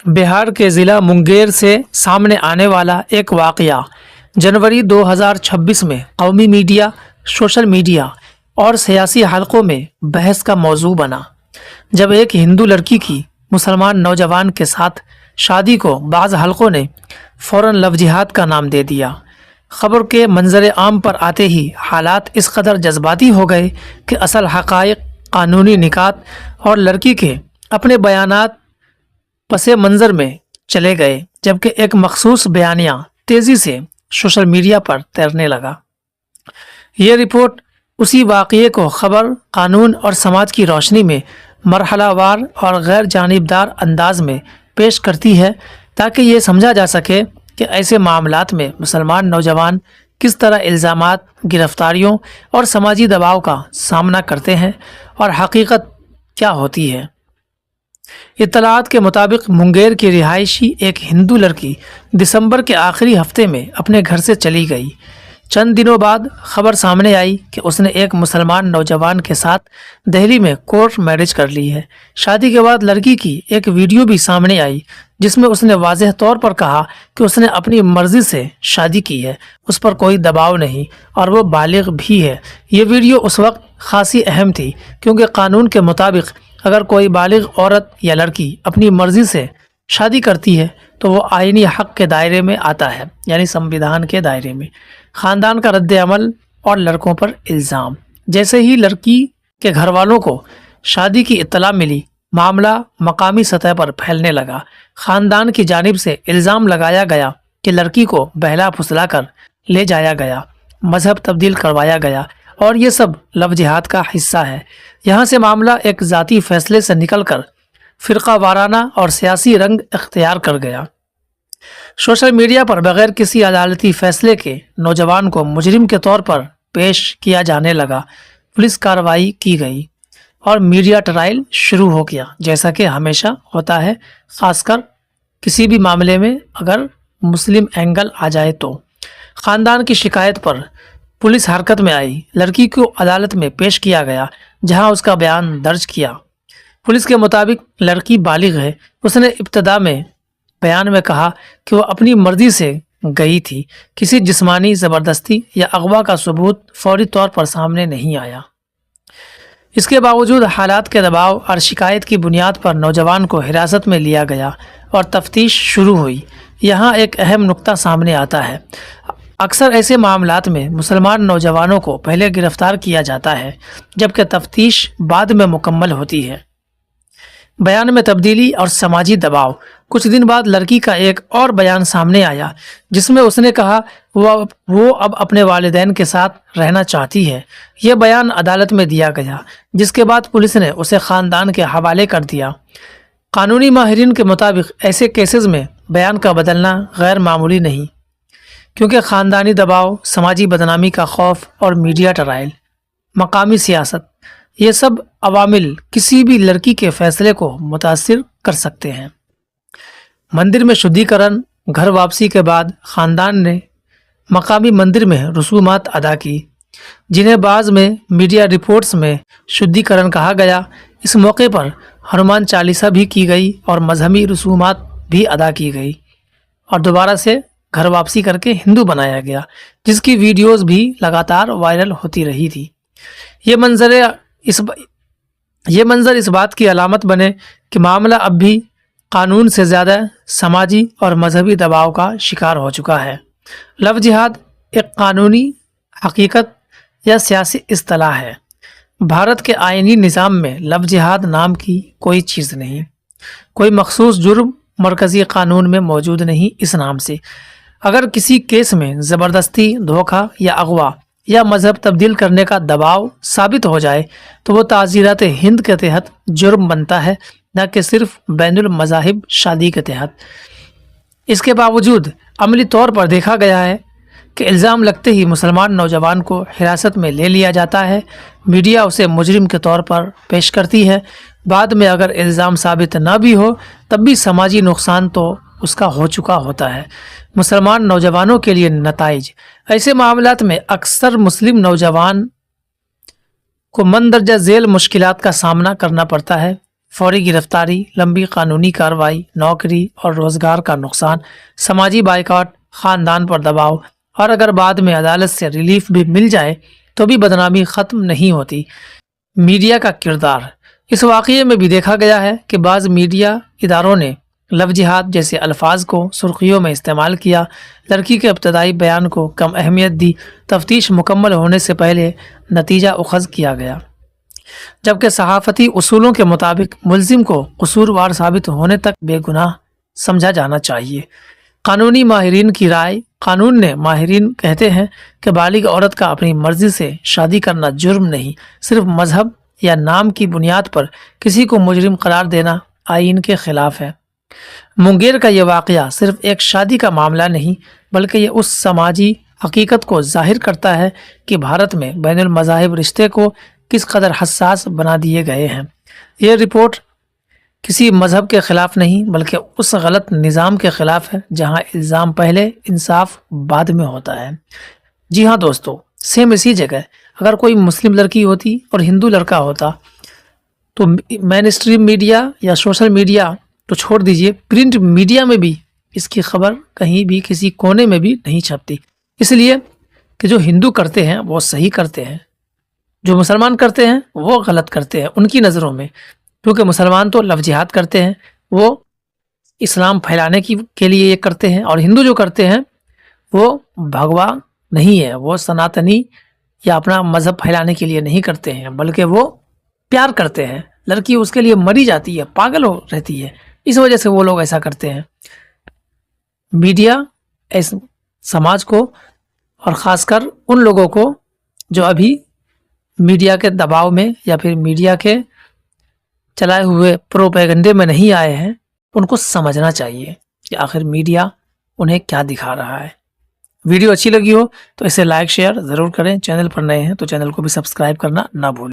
बिहार के ज़िला मुंगेर से सामने आने वाला एक वाक़या जनवरी 2026 में कौमी मीडिया, सोशल मीडिया और सियासी हलकों में बहस का मौजू बना, जब एक हिंदू लड़की की मुसलमान नौजवान के साथ शादी को बाज़ हलकों ने फ़ौरन लव जिहाद का नाम दे दिया। खबर के मंजर आम पर आते ही हालात इस कदर जज्बाती हो गए कि असल हक़ाइक़, कानूनी निकात और लड़की के अपने बयानात पसे मंज़र में चले गए, जबकि एक मखसूस बयानिया तेज़ी से सोशल मीडिया पर तैरने लगा। ये रिपोर्ट उसी वाक़ये को खबर, कानून और समाज की रोशनी में मरहलावार और गैर जानिबदार अंदाज में पेश करती है, ताकि ये समझा जा सके कि ऐसे मामलात में मुसलमान नौजवान किस तरह इल्ज़ामात, गिरफ्तारियों और समाजी दबाव का सामना करते हैं और हकीकत क्या होती है। इत्तलात के मुताबिक मुंगेर की रिहायशी एक हिंदू लड़की दिसंबर के आखिरी हफ्ते में अपने घर से चली गई। चंद दिनों बाद खबर सामने आई कि उसने एक मुसलमान नौजवान के साथ दिल्ली में कोर्ट मैरिज कर ली है। शादी के बाद लड़की की एक वीडियो भी सामने आई, जिसमें उसने वाज़ेह तौर पर कहा कि उसने अपनी मर्जी से शादी की है, उस पर कोई दबाव नहीं और वो बालिग भी है। ये वीडियो उस वक्त खासी अहम थी, क्योंकि कानून के मुताबिक अगर कोई बालिग औरत या लड़की अपनी मर्जी से शादी करती है तो वो आईनी हक़ के दायरे में आता है, यानी संविधान के दायरे में। ख़ानदान का रद्द अमल और लड़कों पर इल्ज़ाम। जैसे ही लड़की के घर वालों को शादी की इत्तला मिली, मामला मकामी सतह पर फैलने लगा। ख़ानदान की जानिब से इल्ज़ाम लगाया गया कि लड़की को बहला फुसला कर ले जाया गया, मज़हब तब्दील करवाया गया और ये सब लव जिहाद का हिस्सा है। यहाँ से मामला एक ज़ाती फ़ैसले से निकलकर फ़िरका वाराना और सियासी रंग इख्तियार कर गया। सोशल मीडिया पर बगैर किसी अदालती फ़ैसले के नौजवान को मुजरिम के तौर पर पेश किया जाने लगा। पुलिस कार्रवाई की गई और मीडिया ट्रायल शुरू हो गया, जैसा कि हमेशा होता है, ख़ासकर किसी भी मामले में अगर मुस्लिम एंगल आ जाए तो। ख़ानदान की शिकायत पर पुलिस हरकत में आई। लड़की को अदालत में पेश किया गया, जहां उसका बयान दर्ज किया। पुलिस के मुताबिक लड़की बालिग है। उसने इब्तदा में बयान में कहा कि वो अपनी मर्जी से गई थी। किसी जिस्मानी ज़बरदस्ती या अगवा का सबूत फौरी तौर पर सामने नहीं आया। इसके बावजूद हालात के दबाव और शिकायत की बुनियाद पर नौजवान को हिरासत में लिया गया और तफ्तीश शुरू हुई। यहाँ एक अहम नुक्ता सामने आता है। अक्सर ऐसे मामलात में मुसलमान नौजवानों को पहले गिरफ्तार किया जाता है, जबकि तफ्तीश बाद में मुकम्मल होती है। बयान में तब्दीली और समाजी दबाव। कुछ दिन बाद लड़की का एक और बयान सामने आया, जिसमें उसने कहा वो अब अपने वालिदैन के साथ रहना चाहती है। यह बयान अदालत में दिया गया, जिसके बाद पुलिस ने उसे ख़ानदान के हवाले कर दिया। कानूनी माहिरीन के मुताबिक ऐसे केसेस में बयान का बदलना गैर मामूली नहीं, क्योंकि ख़ानदानी दबाव, समाजी बदनामी का खौफ और मीडिया ट्रायल, मकामी सियासत, ये सब अवामिल किसी भी लड़की के फैसले को मुतासिर कर सकते हैं। मंदिर में शुद्धिकरण। घर वापसी के बाद ख़ानदान ने मकामी मंदिर में रसूमात अदा की, जिन्हें बाज़ में मीडिया रिपोर्ट्स में शुद्धिकरण कहा गया। इस मौके पर हनुमान चालीसा भी की गई और मजहबी रसूमात भी अदा की गई और दोबारा से घर वापसी करके हिंदू बनाया गया, जिसकी वीडियोस भी लगातार वायरल होती रही थी। ये मंज़र इस बात की अलामत बने कि मामला अब भी कानून से ज़्यादा समाजी और मजहबी दबाव का शिकार हो चुका है। लव जिहाद एक कानूनी हकीकत या सियासी इस्तिलाह है। भारत के आईनी निज़ाम में लव जिहाद नाम की कोई चीज़ नहीं, कोई मखसूस जुर्म मरकज़ी कानून में मौजूद नहीं इस नाम से। अगर किसी केस में ज़बरदस्ती, धोखा या अगवा या मज़हब तब्दील करने का दबाव साबित हो जाए तो वो ताज़ीरात हिंद के तहत जुर्म बनता है, न कि सिर्फ बैनुल मज़ाहिब शादी के तहत। इसके बावजूद अमली तौर पर देखा गया है कि इल्ज़ाम लगते ही मुसलमान नौजवान को हिरासत में ले लिया जाता है। मीडिया उसे मुजरिम के तौर पर पेश करती है। बाद में अगर इल्ज़ाम साबित न भी हो, तब भी समाजी नुकसान तो उसका हो चुका होता है। मुसलमान नौजवानों के लिए नताइज। ऐसे मामलात में अक्सर मुस्लिम नौजवान को मंदरजा झेल मुश्किलात का सामना करना पड़ता है। فوری گرفتاری، لمبی قانونی کارروائی، نوکری اور روزگار کا نقصان، سماجی بائیکاٹ، خاندان پر دباؤ، اور اگر بعد میں عدالت سے ریلیف بھی مل جائے تو بھی بدنامی ختم نہیں ہوتی۔ میڈیا کا کردار، اس واقعے میں بھی دیکھا گیا ہے کہ بعض میڈیا اداروں نے لو جہاد جیسے الفاظ کو سرخیوں میں استعمال کیا، لڑکی کے ابتدائی بیان کو کم اہمیت دی، تفتیش مکمل ہونے سے پہلے نتیجہ اخذ کیا گیا، جبکہ صحافتی اصولوں کے مطابق ملزم کو قصوروار ثابت ہونے تک بے گناہ سمجھا جانا چاہیے۔ قانونی ماہرین کی رائے، قانون نے ماہرین کہتے ہیں کہ بالغ عورت کا اپنی مرضی سے شادی کرنا جرم نہیں، صرف مذہب یا نام کی بنیاد پر کسی کو مجرم قرار دینا آئین کے خلاف ہے۔ منگیر کا یہ واقعہ صرف ایک شادی کا معاملہ نہیں، بلکہ یہ اس سماجی حقیقت کو ظاہر کرتا ہے کہ بھارت میں بین المذاہب رشتے کو کس قدر حساس بنا دیے گئے ہیں۔ یہ رپورٹ کسی مذہب کے خلاف نہیں، بلکہ اس غلط نظام کے خلاف ہے جہاں الزام پہلے، انصاف بعد میں ہوتا ہے۔ جی ہاں دوستو، سیم اسی جگہ اگر کوئی مسلم لڑکی ہوتی اور ہندو لڑکا ہوتا تو مین اسٹریم میڈیا یا سوشل میڈیا تو چھوڑ دیجئے، پرنٹ میڈیا میں بھی اس کی خبر کہیں بھی کسی کونے میں بھی نہیں چھپتی، اس لیے کہ جو ہندو کرتے ہیں وہ صحیح کرتے ہیں، جو مسلمان کرتے ہیں وہ غلط کرتے ہیں ان کی نظروں میں، کیونکہ مسلمان تو لو جہاد کرتے ہیں، وہ اسلام پھیلانے کے لیے یہ کرتے ہیں، اور ہندو جو کرتے ہیں وہ بھگوا نہیں ہے، وہ سناتنی یا اپنا مذہب پھیلانے کے لیے نہیں کرتے ہیں، بلکہ وہ پیار کرتے ہیں، لڑکی اس کے لیے مری جاتی ہے، پاگل ہو رہتی ہے، اس وجہ سے وہ لوگ ایسا کرتے ہیں۔ میڈیا اس سماج کو اور خاص کر ان لوگوں کو جو ابھی میڈیا کے دباؤ میں یا پھر میڈیا کے چلائے ہوئے پروپیگنڈے میں نہیں آئے ہیں، ان کو سمجھنا چاہیے کہ آخر میڈیا انہیں کیا دکھا رہا ہے۔ ویڈیو اچھی لگی ہو تو اسے لائک شیئر ضرور کریں، چینل پر نئے ہیں تو چینل کو بھی سبسکرائب کرنا نہ بھولیں۔